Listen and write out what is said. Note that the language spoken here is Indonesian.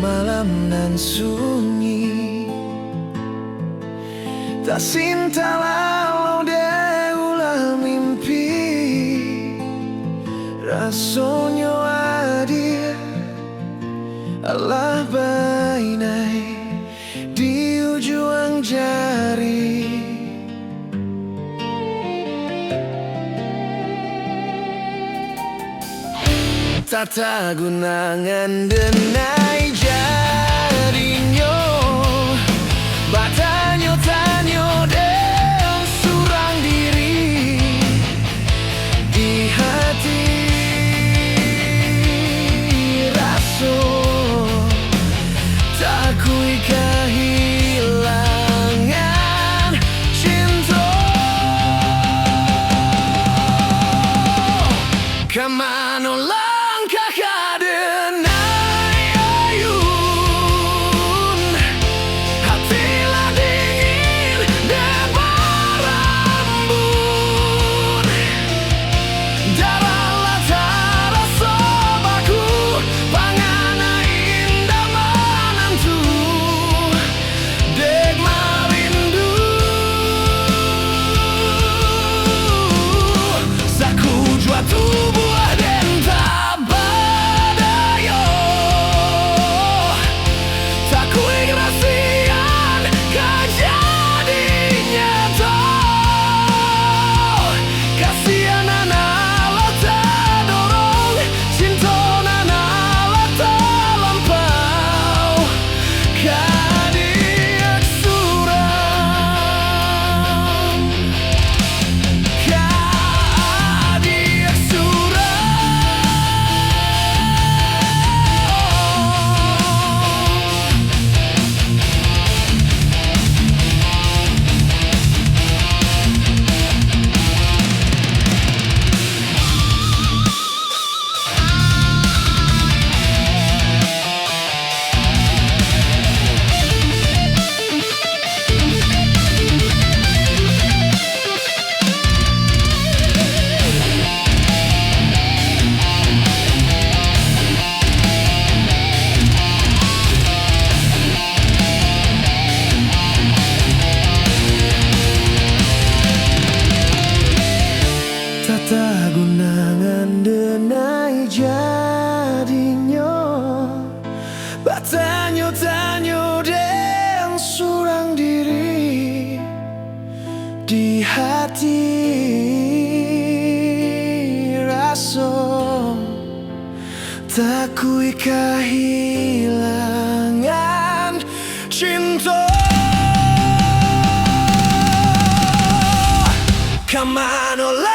Malam nan sunyi tak sinta lalu de ulah mimpi rasonyo adir Allah bainai di ujung jari tata gunangan denai jadinya batanyo-tanyo dan surang diri di hati raso tak kui kehilangan cinta kemana langkah kadenai ayun hatilah dingin debar embun darahlah terasa baku pangana indah menentu dek marindu saku jua tubuh tata gunangan denai jadinya batanyo-tanyo dan surang diri di hati raso tak kui kehilangan cinta kemana